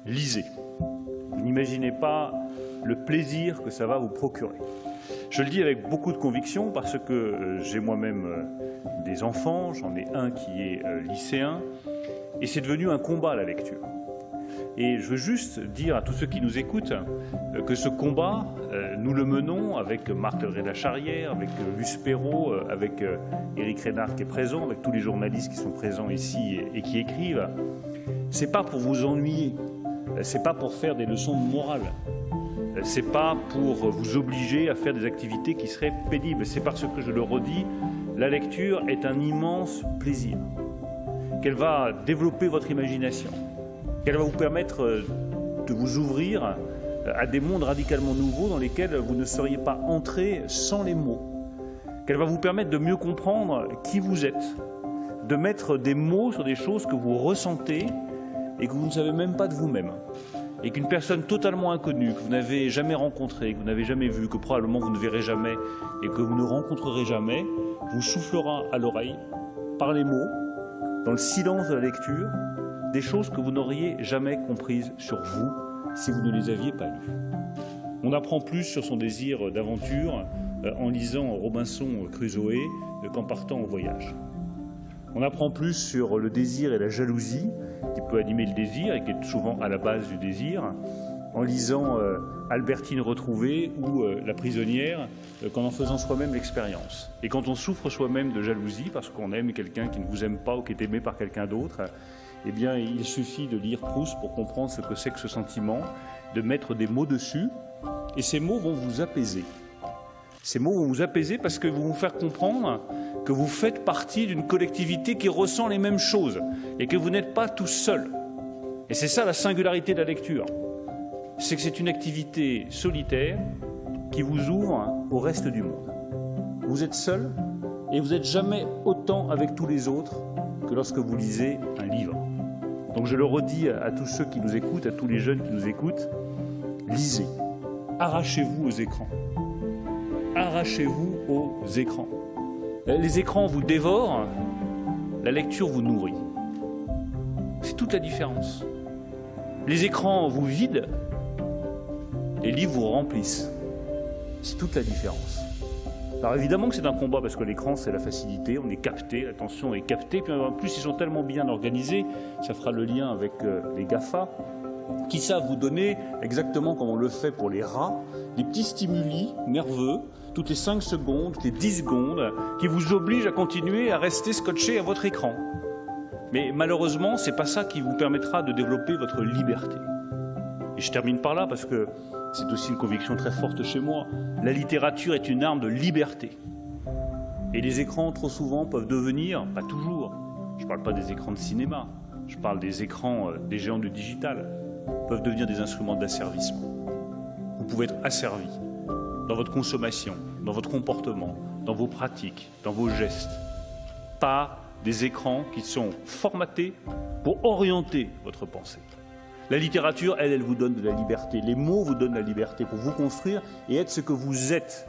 lisez. Vous n'imaginez pas le plaisir que ça va vous procurer. Je le dis avec beaucoup de conviction parce que j'ai moi-même des enfants, j'en ai un qui est lycéen, et c'est devenu un combat la lecture. Et je veux juste dire à tous ceux qui nous écoutent que ce combat, nous le menons avec Marc Legret-Lacharrière, avec Luce Perrault, avec Éric Rénard qui est présent, avec tous les journalistes qui sont présents ici et qui écrivent. C'est pas pour vous ennuyer, c'est pas pour faire des leçons de morale, c'est pas pour vous obliger à faire des activités qui seraient pénibles, c'est parce que, je le redis, la lecture est un immense plaisir, qu'elle va développer votre imagination, qu'elle va vous permettre de vous ouvrir à des mondes radicalement nouveaux dans lesquels vous ne seriez pas entré sans les mots, qu'elle va vous permettre de mieux comprendre qui vous êtes, de mettre des mots sur des choses que vous ressentez et que vous ne savez même pas de vous-même, et qu'une personne totalement inconnue, que vous n'avez jamais rencontrée, que vous n'avez jamais vue, que probablement vous ne verrez jamais et que vous ne rencontrerez jamais, vous soufflera à l'oreille, par les mots, dans le silence de la lecture, des choses que vous n'auriez jamais comprises sur vous si vous ne les aviez pas lues. On apprend plus sur son désir d'aventure en lisant Robinson Crusoe qu'en partant en voyage. On apprend plus sur le désir et la jalousie qui peut animer le désir et qui est souvent à la base du désir en lisant Albertine retrouvée ou La prisonnière qu'en faisant soi-même l'expérience. Et quand on souffre soi-même de jalousie parce qu'on aime quelqu'un qui ne vous aime pas ou qui est aimé par quelqu'un d'autre, eh bien il suffit de lire Proust pour comprendre ce que c'est que ce sentiment, de mettre des mots dessus, et ces mots vont vous apaiser. Ces mots vont vous apaiser parce que vont vous faire comprendre que vous faites partie d'une collectivité qui ressent les mêmes choses et que vous n'êtes pas tout seul. Et c'est ça la singularité de la lecture. C'est que c'est une activité solitaire qui vous ouvre au reste du monde. Vous êtes seul et vous n'êtes jamais autant avec tous les autres que lorsque vous lisez un livre. Donc je le redis à tous ceux qui nous écoutent, à tous les jeunes qui nous écoutent, lisez, arrachez-vous aux écrans. Arrachez-vous aux écrans. Les écrans vous dévorent, la lecture vous nourrit. C'est toute la différence. Les écrans vous vident, les livres vous remplissent. C'est toute la différence. Alors évidemment que c'est un combat parce que l'écran c'est la facilité, on est capté, l'attention est captée, puis en plus ils sont tellement bien organisés, ça fera le lien avec les GAFA, qui savent vous donner, exactement comme on le fait pour les rats, des petits stimuli nerveux, toutes les 5 secondes, toutes les 10 secondes, qui vous obligent à continuer à rester scotché à votre écran. Mais malheureusement, ce n'est pas ça qui vous permettra de développer votre liberté. Et je termine par là parce que c'est aussi une conviction très forte chez moi. La littérature est une arme de liberté. Et les écrans, trop souvent, peuvent devenir, pas toujours, je ne parle pas des écrans de cinéma, je parle des écrans des géants du digital, peuvent devenir des instruments d'asservissement. Vous pouvez être asservi dans votre consommation, dans votre comportement, dans vos pratiques, dans vos gestes, par des écrans qui sont formatés pour orienter votre pensée. La littérature, elle vous donne de la liberté. Les mots vous donnent la liberté pour vous construire et être ce que vous êtes.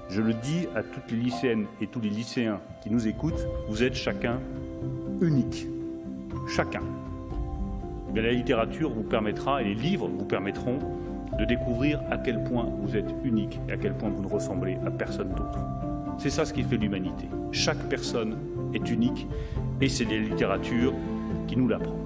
Je le dis à toutes les lycéennes et tous les lycéens qui nous écoutent, vous êtes chacun unique. Chacun. Mais la littérature vous permettra, et les livres vous permettront, de découvrir à quel point vous êtes unique et à quel point vous ne ressemblez à personne d'autre. C'est ça ce qui fait l'humanité. Chaque personne est unique et c'est la littérature qui nous l'apprend.